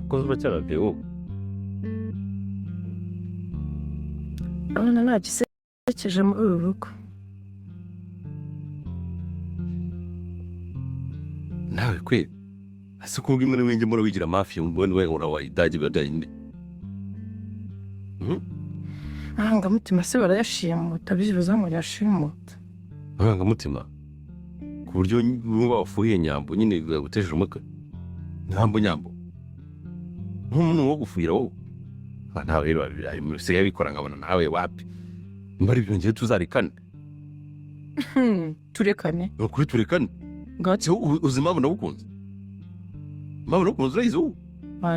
koze uracyarabeho. None nta gisekeje muri uru rugo. Nawe kweli ase ko ngimwe n'wenge muri wigira mafia mbone we urawayidaje badayinde. Amarangamutima se barayashimuta bivuze ngo yashimuta. Amarangamutima ku buryo wumva wafuye nyambo nyine guteje umutwe. Nyambo nk'umuntu wo gufuira wowe. Nawe rero birayi muri se yabikora ngabona nawe wapi. Mbari byongeye tuzarikane. Turekane. Ukuri turekane. Gati uzima bana bukunze. Mabona ukunze urayizo.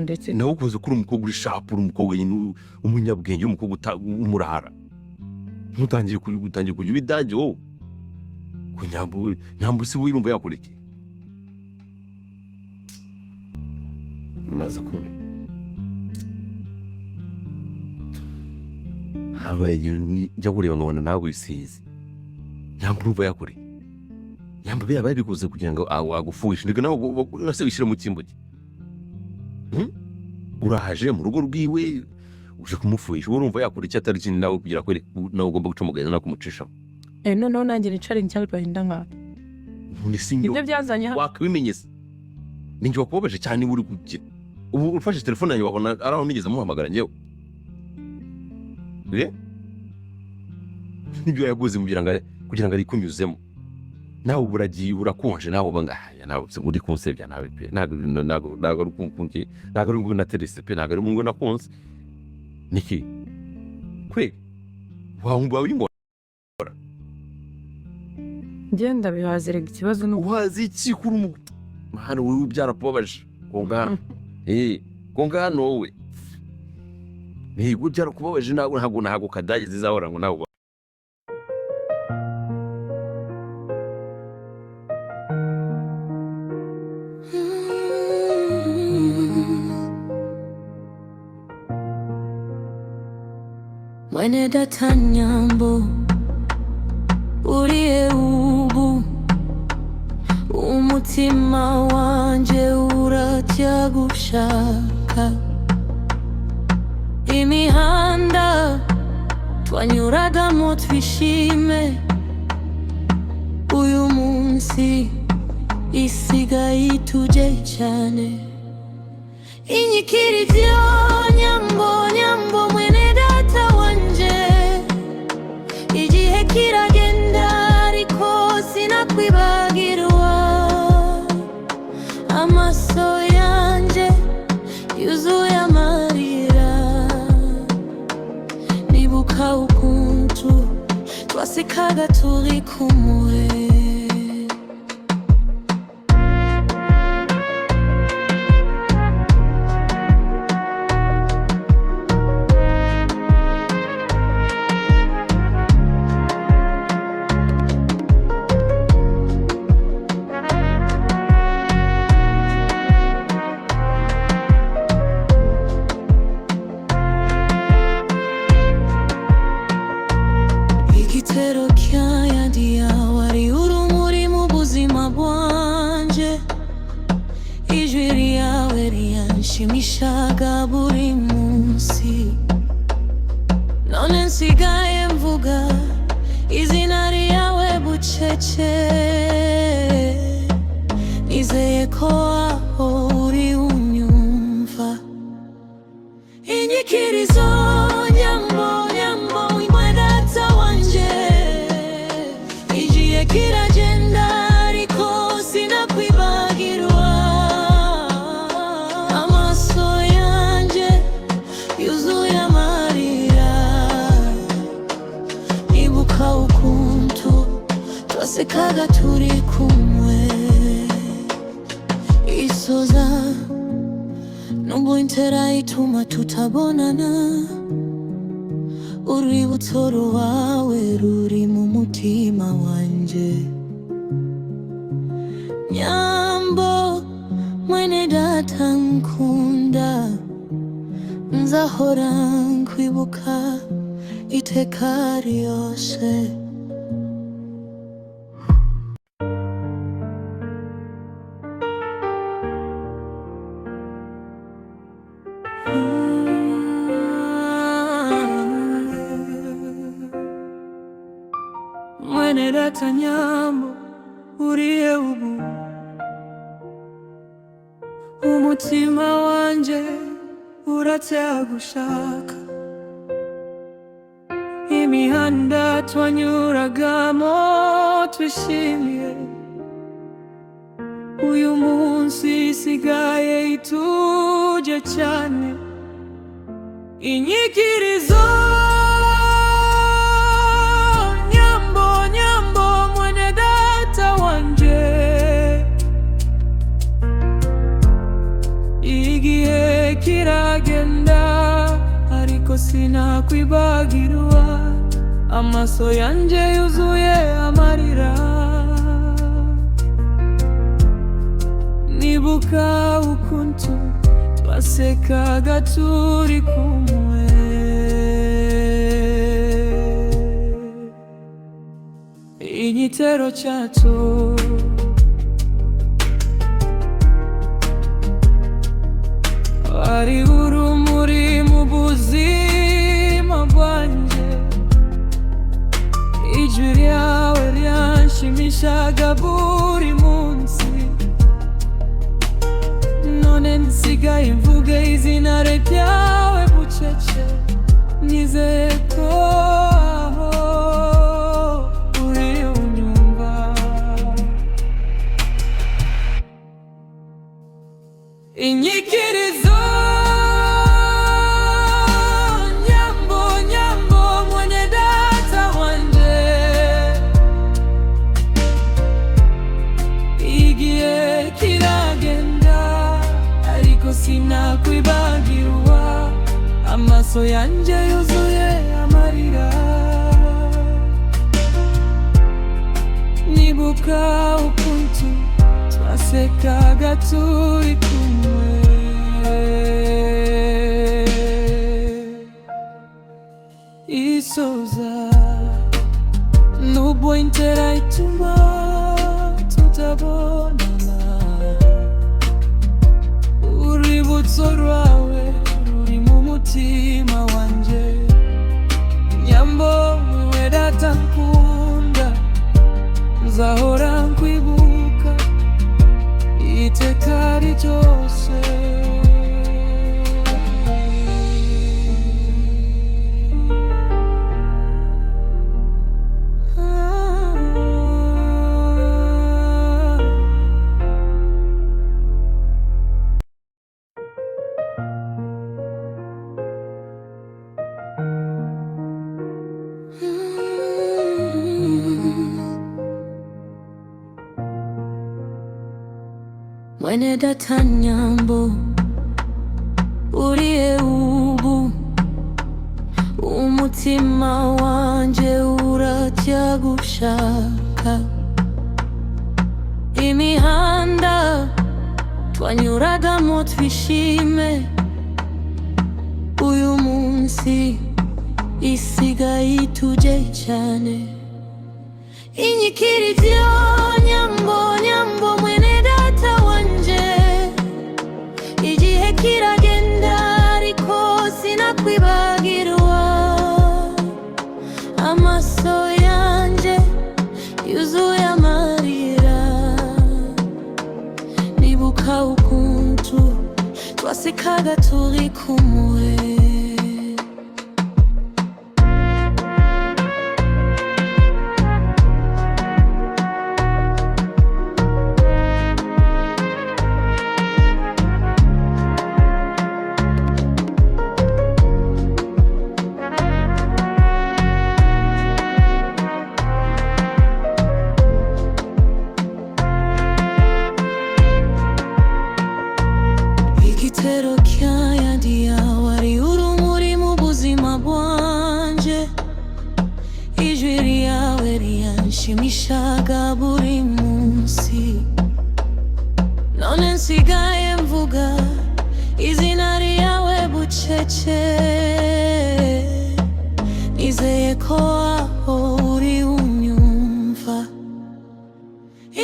Ndetse nawe ukunze kuri umukobwa uri sharp uri umukobwa nyine umunyabwenge umukobwa umurara. Ntutangiye kujya bidaje wowe. Ko nyambo si wirumva yakureke. Maze kuri habaye njya kureba ngabona nawe wisize. Nyambo urumva yakure. Nyambo bya bikoze kugira ngo agufuhishe ndege nawe nase wishyira mu cyimbo cye. Urahaje mu rugo rwiwe uje kumufuhisha urumva yakure icyo atari kintu nawe kugira ko nawe ugomba guca umugezi no kumucisha. Noneho nanjye nicare ncyari bahinda nka. Ibyo byazanye wakabimenyese. Ninjye wakubabaje cyane uri kugira. Ubu ufashe telefone yanjye wabona araho nigeze muhamagara ngewe. Nibyo yaguze kugira ngo arikunyuzemo. Nawe uburagiye urakonje nawe ubangaya nawe uri kunsebya nawe pe nago rukunkunki nago rungu na terese pe nago rungu na konse niki kwe wumva wingo ngenda bihazirega ikibazo no wazi iki kuri mu mahano wewe byarakubabaje kongana kongana wowe gutya kubabaje ntabwo kadage zizahora ngo nawe Mwene data nyambo uriye ubu umutima wanje uracyagushaka imihanda twanyuragamo twishime uyu munsi isigaye ituje cyane inyikiri byo nyambo mwene data wanje igihe kiragenda ariko sinakwibagirwa amaso yanje yuzuye amarira nibuka ukuntu twasekaga turi kumwe. Igitero cy'ayandi wari urumuri mu buzima bwanje ijwi ryawe ryanshimishaga buri munsi none nsigaye mvuga izina ryawe bucece nizeye ko aho uri unyumva inyikirizo nyambo kiragenda ariko sinakwibagirwa amaso yanje yuzuye amarira nibuka ukuntu twasekaga turi kumwe isoza nubwo intera ituma tutabonana urwibutso rwawe ruri mu mutima wanje nyambo mwene data nkunda nzahora nkwibuka iteka ryose. data nyambo uriye ubu umutima wanje uratera gushaka imihanda twanyuragamo twishimiye uyu munsi isigaye ituje cyane inyikirizo nyambo mwene data wanje igihe kiragenda ariko sinakwibagirwa amaso yanje yuzuye amarira nibuka ukuntu twasekaga turi kumwe igitero cyacu ari urumuri mu buzima bwanjye ijwi ryawe ryanshimishaga buri munsi none nsigaye mvuga izina ryawe bucece nizeye ko uri unyumva inyikirizo nyambo mwene data wanje igihe kiragenda ariko sinakwibagirwa amaso yanje yuzuye amarira nibuka ukuntu twasekaga turi kumwe isoza nubwo intera ituma tutabonana urwibutso rwawe ruri mu mutima wanje nyambo wewe data nkunda nzahora nkwibuka iteka ryose mwene data nyambo uriye ubu umutima wanje uratya gushaka imihanda twanyuragamo twishime uyu munsi isigaye ituje cyane inyikirizo nyambo mwene data wanje igihe kiragenda ariko sinakwibagirwa amaso yanje yuzuye amarira nibuka ukuntu twasekaga turi kumwe igitero cy'ayandi yawe ari urumuri mu buzima bwanje ijwi ryawe ryanshimishaga buri munsi none nsigaye mvuga izina ryawe bucece nizeye ko aho uri unyumva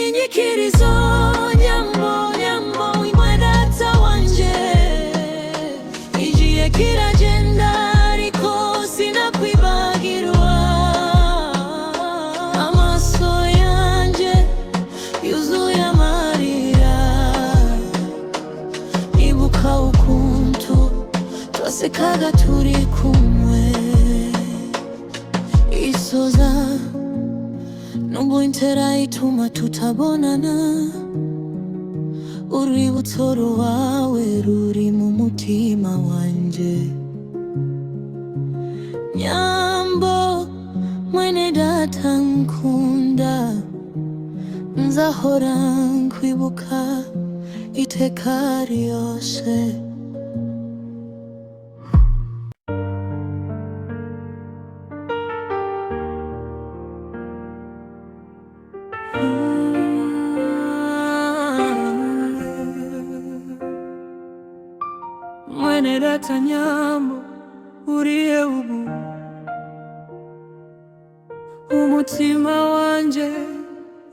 inyikirizo nyambo mwene data wanje igihe kiragenda ariko sinakwibagirwa amaso twasekaga turi kumwe. Isoza nubwo intera ituma tutabonana, urwibutso rwawe ruri mu mutima wanje. Nyambo mwene data nkunda, nzahora nkwibuka iteka ryose. Mwene data Nyambo uriye ubu, umutima wanje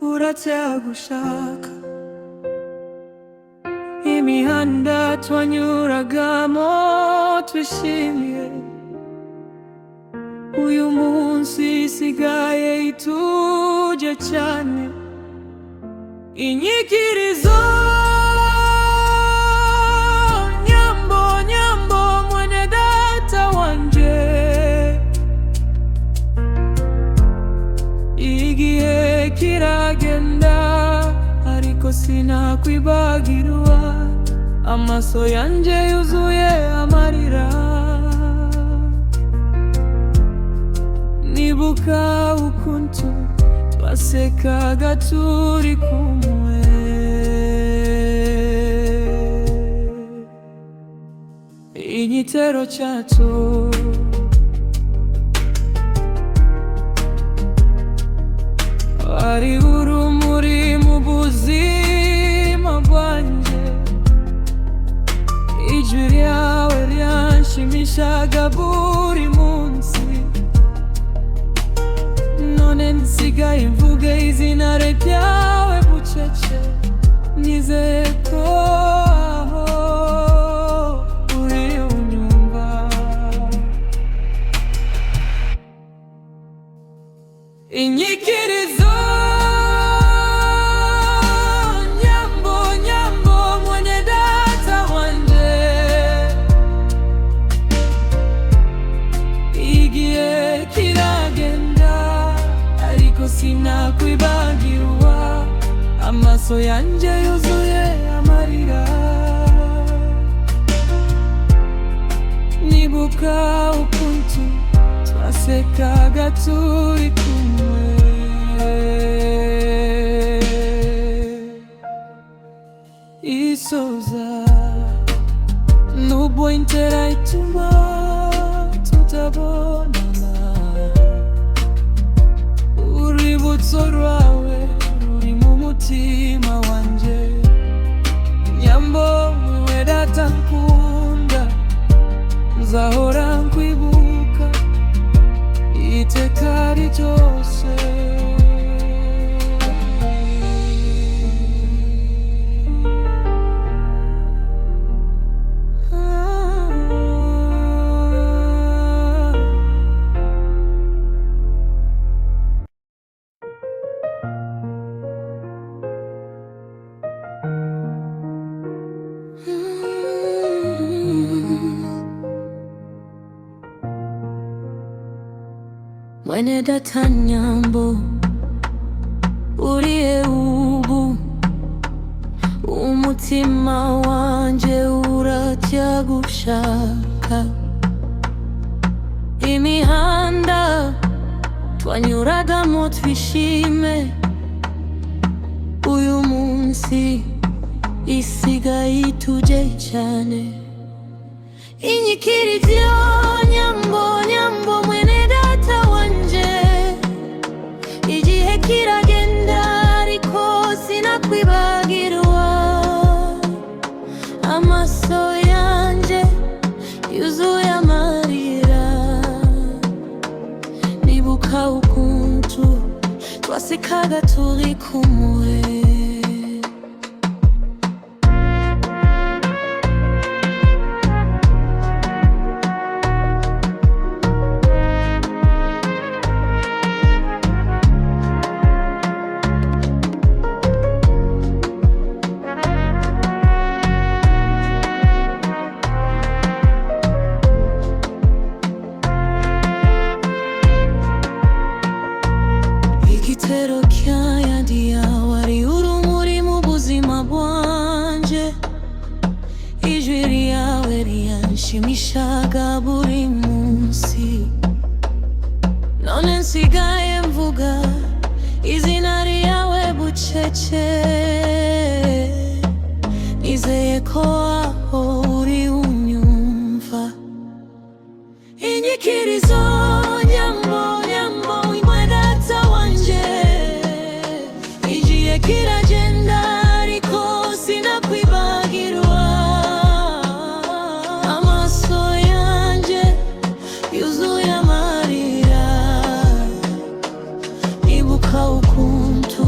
uratera gushaka. Imihanda twanyuragamo twishimiye, uyu munsi isigaye ituje cyane. Inyikirizo Nyambo, Nyambo mwene data wanje, igihe kiragenda ariko sinakwibagirwa, amaso yanje yuzuye amarira. Nibuka ukuntu twasekaga turi kumwe. Igitero cyacu ari urumuri mu buzima bwanjye, ijwi ryawe ryanshimishaga buri munsi. None nsigaye mvuga izina ryawe bucece, nizeye ko aho uri unyumva. Inyikirizo Nyambo, Nyambo mwene data wanje, igihe kiragenda ariko sinakwibagirwa, amaso yanje yuzuye amarira. Nibuka ukuntu twasekaga turi kumwe. Isoza nubwo intera ituma tutabonana, urwibutso rwawe ruri mu mutima wanje. Nyambo mwene data nkunda, nzahora nkwibuka iteka ryose. Mwene data Nyambo uriye ubu, umutima wanje uratya gushaka. Imihanda twanyuragamo twishime, uyu munsi isigaye ituje cyane. Inyikirizo Nyambo, Nyambo mwene data wanje, igihe kiragenda ariko sinakwibagirwa, amaso yanje yuzuye amarira. Nibuka ukuntu twasekaga turi kumwe. yanshimishaga buri munsi. None nsigaye mvuga izina ryawe bucece, nizeye ko aho uri unyumva. Inyikirizo nyambo nyambo imwedata wanje, igihe kiragenda ariko sinakwibagirwa. Amaso yanje yuzuye amarira, nibuka ukuntu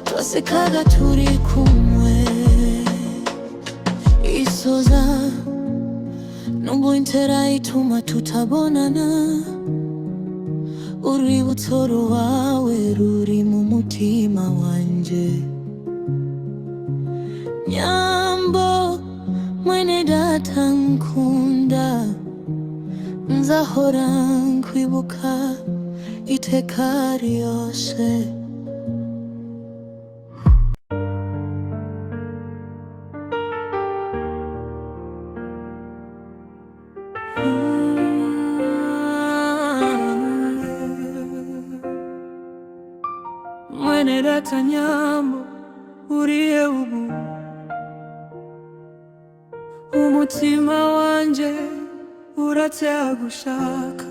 twasekaga turi kumwe. Isoza nubwo intera ituma tutabonana, urwibutso rwawe ruri mu mutima wanje. Nyambo mwene data nkunda, nzahora nkwibuka iteka ryose. Mwene data nyambo uriye ubu, umutima wanje uratera gushaka.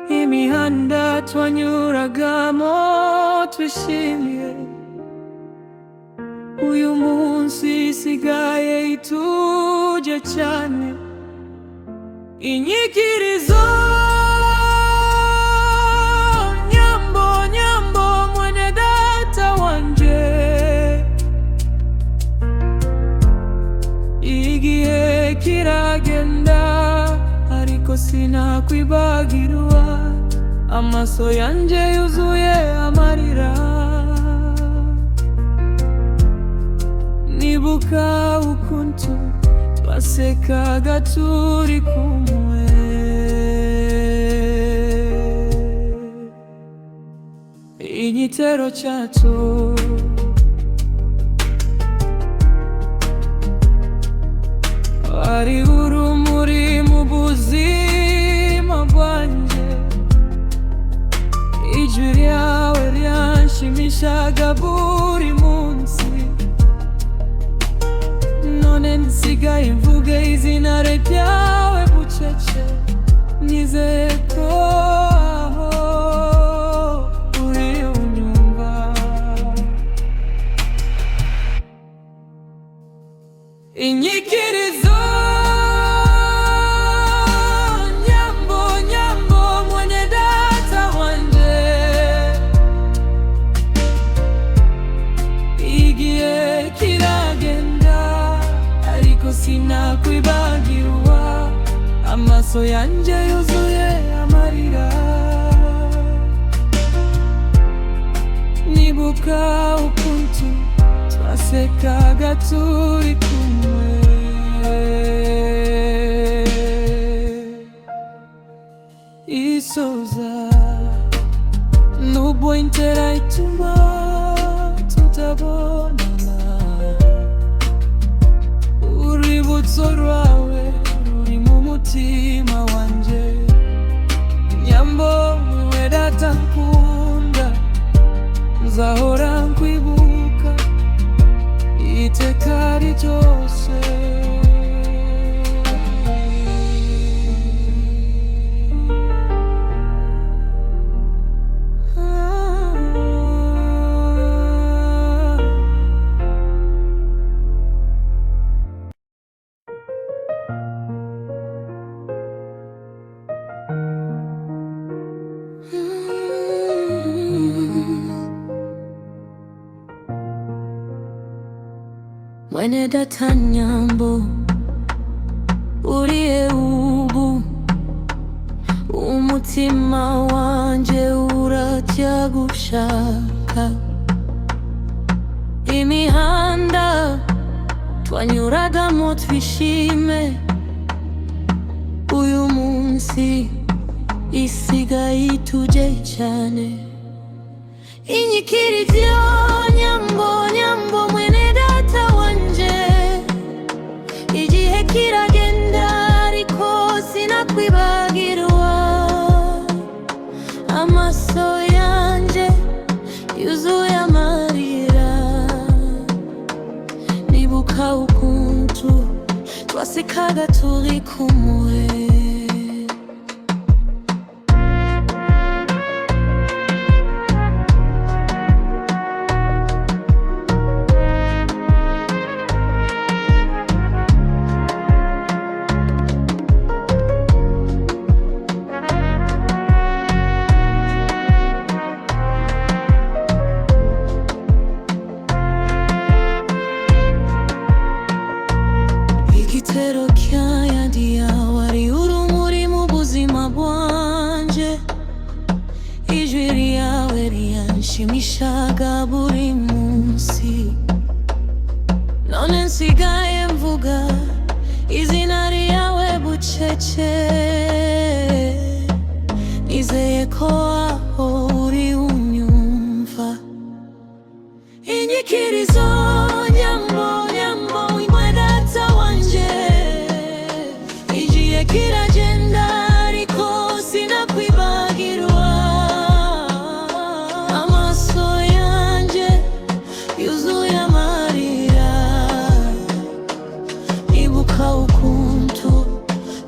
Imihanda twanyuragamo twishimiye, uyu munsi isigaye ituje cyane. Inyikirizo nyambo nyambo mwene data wanje, igihe kiragenda ariko sinakwibagirwa. Amaso yanje yuzuye amarira, nibuka ukuntu twasekaga turi kumwe. Igitero cyacu ari urumuri mu buzima bwanje, ijwi ryawe ryanshimishaga buri munsi. None nsigaye mvuga izina ryawe bucece, nizeye ko aho uri unyumva. Inyikirizo nyambo nyambo mwene data wanje, igihe kiragenda ariko sinakwibagirwa. Amaso yanje yuzuye amarira, nibuka ukuntu twasekaga turi kumwe. Isoza nubwo intera ituma tutabonana, urwibutso rwawe ruri mu mutima wanje. Nyambo mwene data nkunda, nzahora nkwibuka iteka ryose. Mwene data nyambo uriye ubu, umutima wanje uratya gushaka. Imihanda twanyuragamo twishime, uyu munsi isigaye ituje cyane. Inyikirizo nyambo nyambo mwene data wanje, igihe kiragenda ariko sinakwibagirwa. Amaso yanje yuzuye amarira, nibuka ukuntu twasekaga turi kumwe. Igitero cy'ayandi wari urumuri mu buzima bwanje, ijwi ryawe ryanshimishaga buri munsi. None nsigaye mvuga izina ryawe bucece, nizeye ko aho uri unyumva. Inyikirizo nyambo nyambo imwedata wanje, igihe kiragenda ariko sinakwibagirwa. Amaso yanje yuzuye amarira, nibuka ukuntu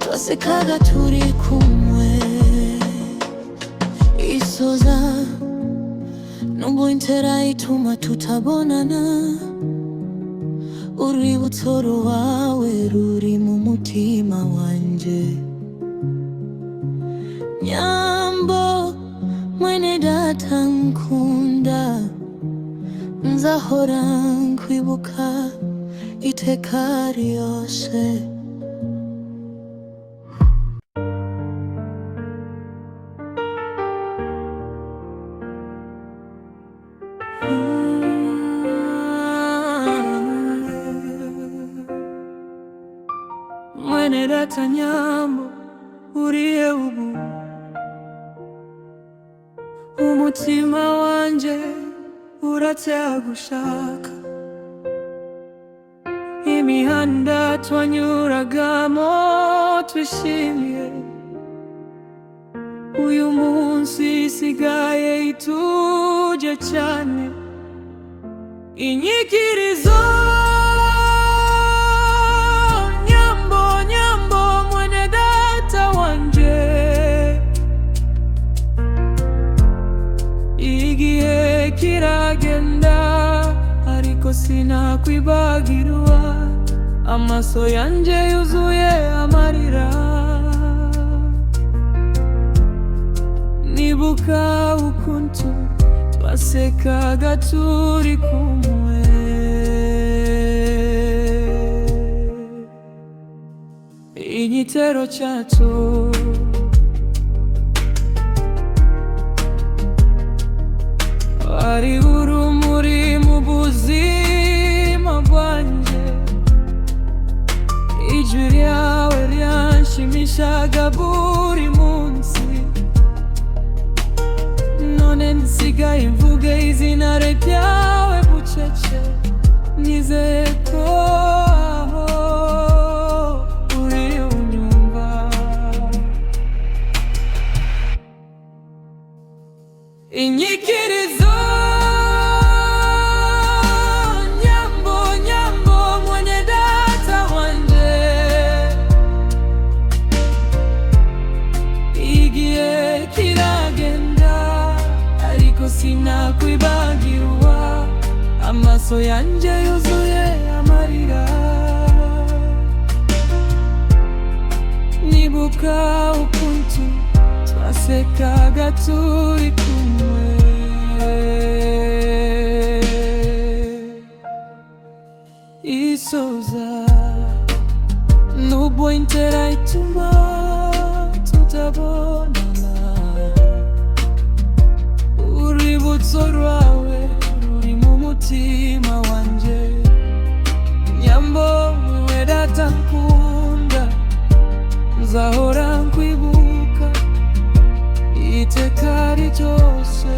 twasekaga turi kumwe. Isoza nubwo intera ituma tutabonana, urwibutso rwawe ruri mu mutima wanje. Nyambo mwene data nkunda, nzahora nkwibuka iteka ryose. Mwene data nyambo uriye ubu, umutima wanje uratera gushaka. Imihanda twanyuragamo twishimiye, uyu munsi isigaye ituje cyane. Inyikirizo nyambo nyambo mwene data wanje, igihe kiragenda ariko sinakwibagirwa. Amaso yanje yuzuye amarira, nibuka ukuntu twasekaga turi kumwe. Igitero cyacu wari urumuri mu buzima bwanje, ijwi ryawe ryanshimishaga buri munsi. None nsigaye mvuga izina ryawe bucece, nizeye ko aho uri unyumva. Inyikirizo nyambo nyambo mwene data wanje, igihe kiragenda ariko sinakwibagirwa. Amaso yanje yuzuye amarira, nibuka ukuntu twasekaga turi kumwe. Isoza nubwo intera ituma tutabonana, urwibutso rwawe ruri mu mutima wanje. Nyambo mwene data nkunda, nzahora nkwibuka iteka ryose.